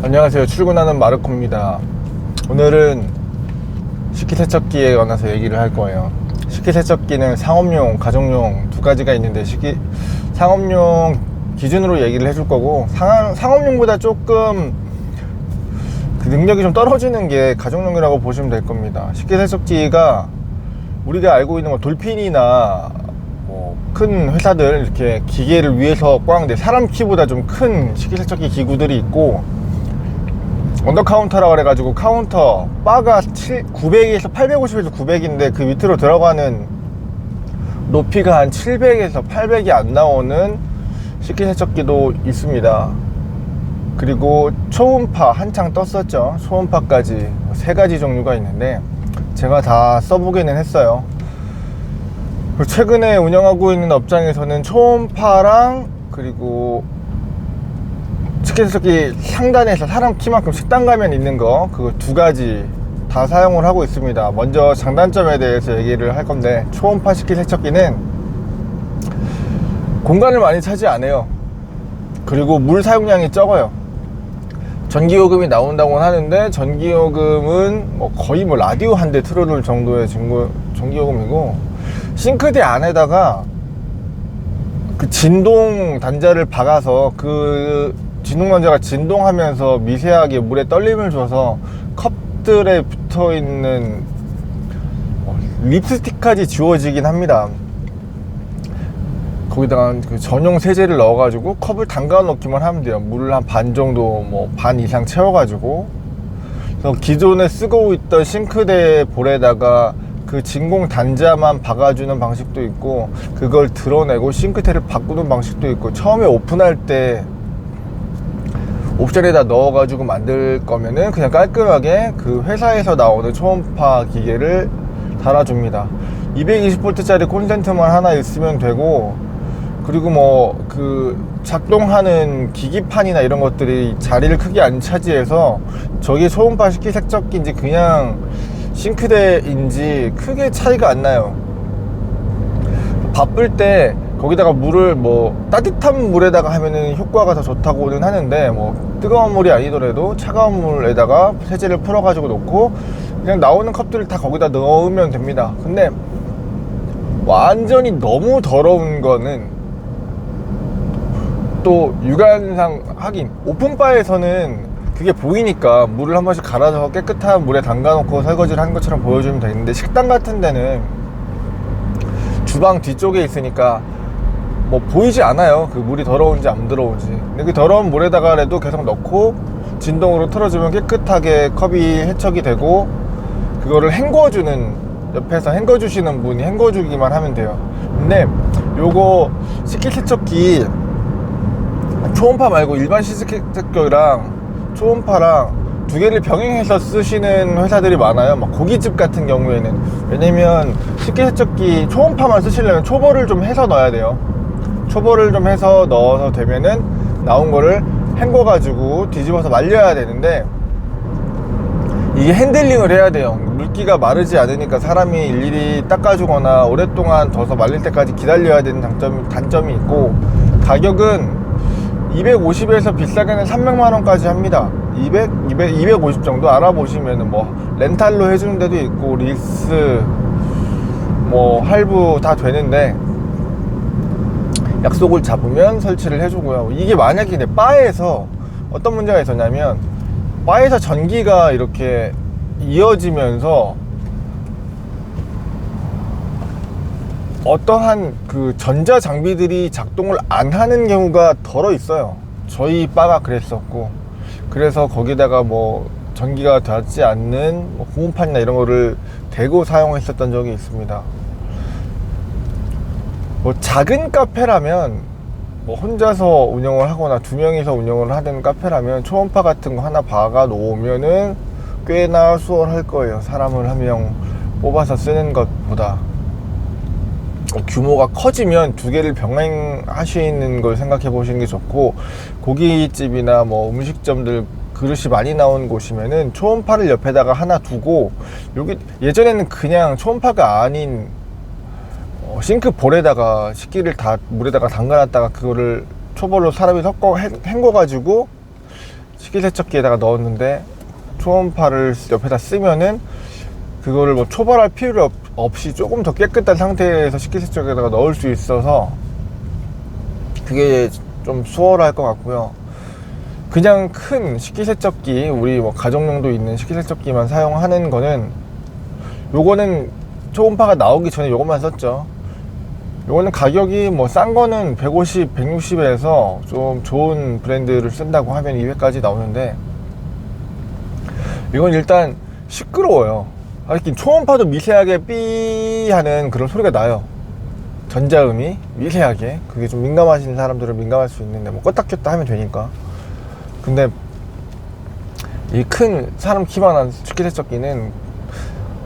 안녕하세요. 출근하는 마르코입니다. 오늘은 식기세척기에 관해서 얘기를 할 거예요. 식기세척기는 상업용, 가정용 두 가지가 있는데 상업용 기준으로 얘기를 해줄 거고, 상업용보다 조금 그 능력이 좀 떨어지는 게 가정용이라고 보시면 될 겁니다. 식기세척기가 우리가 알고 있는 돌핀이나 큰 회사들 이렇게 기계를 위해서 꽝데 사람 키보다 좀 큰 식기세척기 기구들이 있고, 언더카운터라고 그래가지고 카운터 바가 900에서 850에서 900인데 그 밑으로 들어가는 높이가 한 700에서 800이 안 나오는 식기세척기도 있습니다. 그리고 초음파 한창 떴었죠. 초음파까지 세 가지 종류가 있는데 제가 다 써보기는 했어요. 최근에 운영하고 있는 업장에서는 초음파랑 그리고 식기세척기 상단에서 사람 키만큼 식당 가면 있는 거, 그거 두 가지 다 사용을 하고 있습니다. 먼저 장단점에 대해서 얘기를 할 건데, 초음파 식기세척기는 공간을 많이 차지 안 해요. 그리고 물 사용량이 적어요. 전기요금이 나온다고는 하는데 전기요금은 거의 라디오 한 대 틀어놓을 정도의 전기요금이고, 싱크대 안에다가 그 진동 단자를 박아서 그 진동 단자가 진동하면서 미세하게 물에 떨림을 줘서 컵들에 붙어있는 립스틱까지 지워지긴 합니다. 거기다가 그 전용 세제를 넣어가지고 컵을 담가 놓기만 하면 돼요. 물을 한 반 정도, 반 이상 채워가지고. 그래서 기존에 쓰고 있던 싱크대 볼에다가 그 진공 단자만 박아주는 방식도 있고, 그걸 드러내고 싱크대를 바꾸는 방식도 있고, 처음에 오픈할 때 옵션에다 넣어가지고 만들 거면은 그냥 깔끔하게 그 회사에서 나오는 초음파 기계를 달아줍니다. 220V 짜리 콘센트만 하나 있으면 되고, 그리고 그 작동하는 기기판이나 이런 것들이 자리를 크게 안 차지해서 저게 초음파 식기세척기인지 그냥 싱크대인지 크게 차이가 안 나요. 바쁠 때 거기다가 물을 따뜻한 물에다가 하면은 효과가 더 좋다고는 하는데, 뜨거운 물이 아니더라도 차가운 물에다가 세제를 풀어 가지고 놓고 그냥 나오는 컵들을 다 거기다 넣으면 됩니다. 근데 완전히 너무 더러운 거는 또 육안상, 하긴 오픈바에서는 그게 보이니까 물을 한 번씩 갈아서 깨끗한 물에 담가 놓고 설거지를 하는 것처럼 보여주면 되는데, 식당 같은 데는 주방 뒤쪽에 있으니까 보이지 않아요. 그 물이 더러운지 안 더러운지. 근데 그 더러운 물에다가라도 계속 넣고 진동으로 틀어주면 깨끗하게 컵이 해척이 되고, 그거를 헹궈주는, 옆에서 헹궈주시는 분이 헹궈주기만 하면 돼요. 근데 요거 식기세척기 초음파 말고 일반 식기세척기랑 초음파랑 두 개를 병행해서 쓰시는 회사들이 많아요. 고깃집 같은 경우에는. 왜냐면 식기세척기 초음파만 쓰시려면 초벌을 좀 해서 넣어야 돼요. 초벌을 좀 해서 넣어서 되면은 나온 거를 헹궈 가지고 뒤집어서 말려야 되는데, 이게 핸들링을 해야 돼요. 물기가 마르지 않으니까 사람이 일일이 닦아주거나 오랫동안 둬서 말릴 때까지 기다려야 되는 단점이 있고, 가격은 250에서 비싸게는 300만원까지 합니다. 250 정도 알아보시면은 렌탈로 해주는 데도 있고 리스 할부 다 되는데, 약속을 잡으면 설치를 해주고요. 이게 만약에 바에서 어떤 문제가 있었냐면, 바에서 전기가 이렇게 이어지면서 어떠한 그 전자장비들이 작동을 안 하는 경우가 덜어 있어요. 저희 바가 그랬었고, 그래서 거기다가 전기가 닿지 않는 고무판이나 이런 거를 대고 사용했었던 적이 있습니다. 작은 카페라면, 혼자서 운영을 하거나 두 명이서 운영을 하는 카페라면 초음파 같은 거 하나 박아 놓으면은 꽤나 수월할 거예요. 사람을 한 명 뽑아서 쓰는 것보다. 규모가 커지면 두 개를 병행하시는 걸 생각해 보시는 게 좋고, 고깃집이나 음식점들 그릇이 많이 나온 곳이면은 초음파를 옆에다가 하나 두고, 여기 예전에는 그냥 초음파가 아닌 싱크볼에다가 식기를 다 물에다가 담가놨다가 그거를 초벌로 사람이 섞어 헹궈 가지고 식기세척기에다가 넣었는데 초음파를 옆에다 쓰면은 그거를 뭐 초벌할 필요 없이 조금 더 깨끗한 상태에서 식기세척기에다가 넣을 수 있어서 그게 좀 수월할 것 같고요. 그냥 큰 식기세척기, 우리 뭐 가정용도 있는 식기세척기만 사용하는 거는, 요거는 초음파가 나오기 전에 요것만 썼죠. 요거는 가격이 뭐 싼 거는 150, 160에서 좀 좋은 브랜드를 쓴다고 하면 200까지 나오는데, 이건 일단 시끄러워요. 하긴 초음파도 미세하게 삐 하는 그런 소리가 나요. 전자음이 미세하게. 그게 좀 민감하신 사람들은 민감할 수 있는데 뭐 껐다 켰다 하면 되니까. 근데 이 큰 사람 키만한 식기세척기는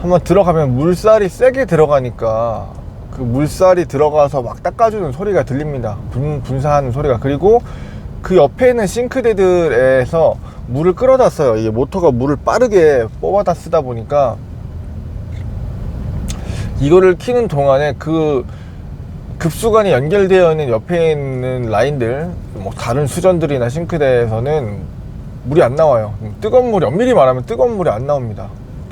한번 들어가면 물살이 세게 들어가니까 그 물살이 들어가서 막 닦아주는 소리가 들립니다. 분사하는 소리가. 그리고 그 옆에 있는 싱크대들에서 물을 끌어다 써요. 이게 모터가 물을 빠르게 뽑아다 쓰다 보니까 이거를 키는 동안에 그 급수관이 연결되어 있는 옆에 있는 라인들, 뭐 다른 수전들이나 싱크대에서는 물이 안 나와요. 뜨거운 물이, 엄밀히 말하면 뜨거운 물이 안 나옵니다.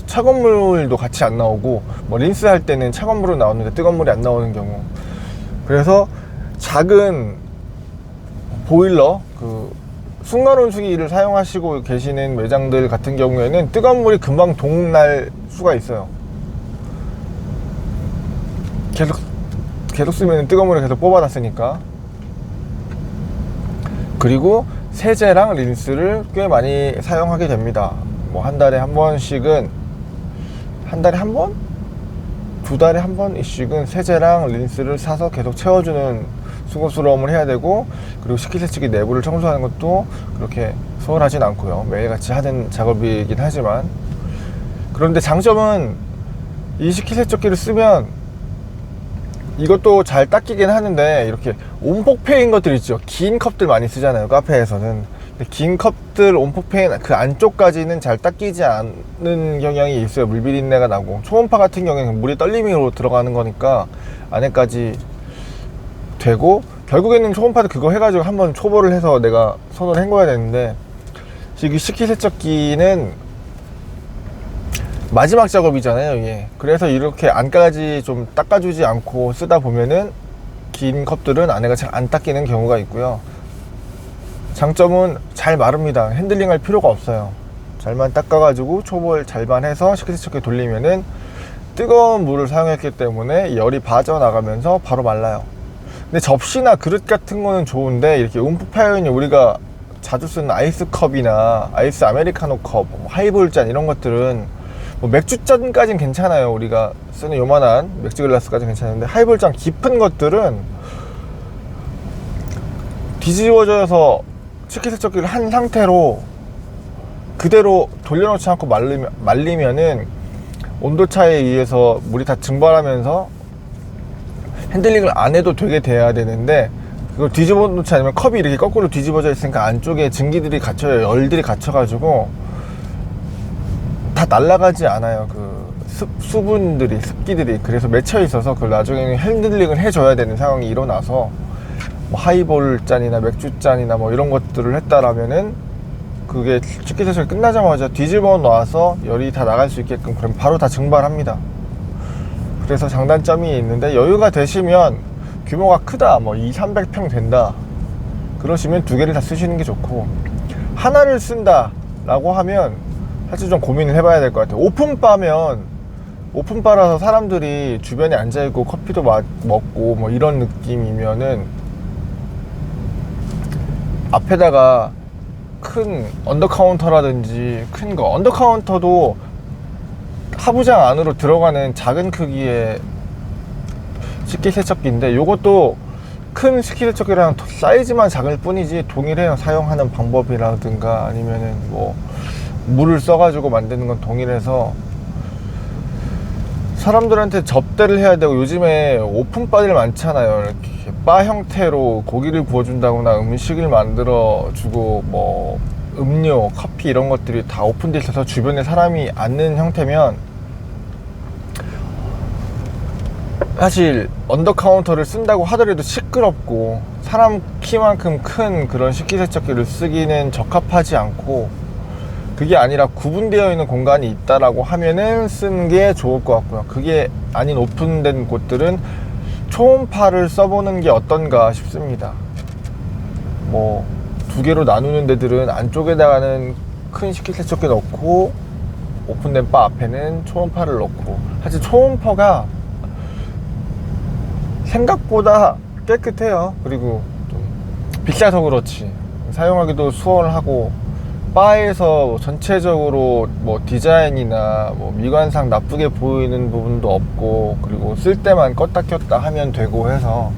차가운 물도 같이 안 나오고, 뭐 린스 할 때는 차가운 물은 나오는데 뜨거운 물이 안 나오는 경우. 그래서 작은 보일러, 그 순간온수기를 사용하시고 계시는 매장들 같은 경우에는 뜨거운 물이 금방 동날 수가 있어요. 계속 쓰면 뜨거운 물을 계속 뽑아놨으니까. 그리고 세제랑 린스를 꽤 많이 사용하게 됩니다. 뭐 한 달에 한 번씩은, 한 달에 한 번? 두 달에 한 번씩은 세제랑 린스를 사서 계속 채워주는 수고스러움을 해야 되고, 그리고 식기세척기 내부를 청소하는 것도 그렇게 수월하진 않고요. 매일같이 하는 작업이긴 하지만. 그런데 장점은 이 식기세척기를 쓰면 이것도 잘 닦이긴 하는데, 이렇게 온폭패인 것들 있죠. 긴 컵들 많이 쓰잖아요, 카페에서는. 긴 컵들 온폭패인 그 안쪽까지는 잘 닦이지 않는 경향이 있어요. 물비린내가 나고. 초음파 같은 경우에는 물이 떨림으로 들어가는 거니까 안에까지 되고, 결국에는 초음파도 그거 해가지고 한번 초벌을 해서 내가 손으로 헹궈야 되는데, 이 식기세척기는 마지막 작업이잖아요, 이게. 그래서 이렇게 안까지 좀 닦아주지 않고 쓰다 보면은 긴 컵들은 안에가 잘 안 닦이는 경우가 있고요. 장점은 잘 마릅니다. 핸들링 할 필요가 없어요. 잘만 닦아가지고 초벌 잘만 해서 식기세척기 돌리면은 뜨거운 물을 사용했기 때문에 열이 빠져나가면서 바로 말라요. 근데 접시나 그릇 같은 거는 좋은데, 이렇게 움푹 파여있는 우리가 자주 쓰는 아이스컵이나 아이스 아메리카노 컵, 하이볼잔 이런 것들은 뭐 맥주잔까지는 괜찮아요. 우리가 쓰는 요만한 맥주 글라스까지는 괜찮은데, 하이볼잔 깊은 것들은 뒤집어져서 식기세척기를 한 상태로 그대로 돌려놓지 않고 말리면은 온도차에 의해서 물이 다 증발하면서 핸들링을 안 해도 되게 돼야 되는데, 그걸 뒤집어 놓지 않으면 컵이 이렇게 거꾸로 뒤집어져 있으니까 안쪽에 증기들이 갇혀요. 열들이 갇혀가지고 다 날아가지 않아요. 그 수분들이, 습기들이. 그래서 맺혀 있어서 그걸 나중에는 핸들링을 해줘야 되는 상황이 일어나서, 뭐 하이볼 잔이나 맥주 잔이나 뭐 이런 것들을 했다라면은 그게 식기세척이 끝나자마자 뒤집어 놔서 열이 다 나갈 수 있게끔, 그럼 바로 다 증발합니다. 그래서 장단점이 있는데, 여유가 되시면 규모가 크다, 뭐 200~300평 된다 그러시면 두 개를 다 쓰시는 게 좋고, 하나를 쓴다 라고 하면 사실 좀 고민을 해봐야 될 것 같아요. 오픈바면, 오픈바라서 사람들이 주변에 앉아있고 커피도 먹고 뭐 이런 느낌이면은 앞에다가 큰 언더카운터라든지 큰 거, 언더카운터도 하부장 안으로 들어가는 작은 크기의 식기세척기인데, 요것도 큰 식기세척기랑 사이즈만 작을 뿐이지 동일해요. 사용하는 방법이라든가 아니면은 뭐 물을 써가지고 만드는 건 동일해서 사람들한테 접대를 해야 되고, 요즘에 오픈바들 많잖아요. 이렇게 바 형태로 고기를 구워준다거나 음식을 만들어주고, 뭐 음료, 커피 이런 것들이 다 오픈돼 있어서 주변에 사람이 앉는 형태면 사실 언더카운터를 쓴다고 하더라도 시끄럽고 사람 키만큼 큰 그런 식기세척기를 쓰기는 적합하지 않고, 그게 아니라 구분되어 있는 공간이 있다라고 하면은 쓰는 게 좋을 것 같고요. 그게 아닌 오픈된 곳들은 초음파를 써보는 게 어떤가 싶습니다. 뭐 두 개로 나누는 데들은 안쪽에다가는 큰 식기세척기 넣고 오픈된 바 앞에는 초음파를 넣고, 사실 초음파가 생각보다 깨끗해요. 그리고 좀 비싸서 그렇지 사용하기도 수월하고, 바에서 전체적으로 뭐 디자인이나 뭐 미관상 나쁘게 보이는 부분도 없고, 그리고 쓸 때만 껐다 켰다 하면 되고 해서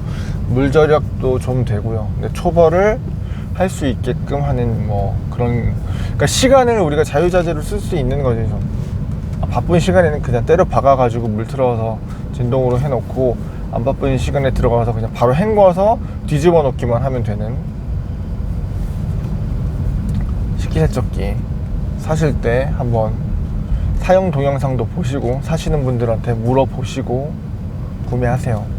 물 절약도 좀 되고요. 근데 초벌을 할 수 있게끔 하는 뭐 그런, 그러니까 시간을 우리가 자유자재로 쓸 수 있는 거죠. 바쁜 시간에는 그냥 때려 박아 가지고 물 틀어서 진동으로 해놓고, 안 바쁜 시간에 들어가서 그냥 바로 헹궈서 뒤집어 놓기만 하면 되는 식기세척기. 사실 때 한번 사용 동영상도 보시고, 사시는 분들한테 물어보시고 구매하세요.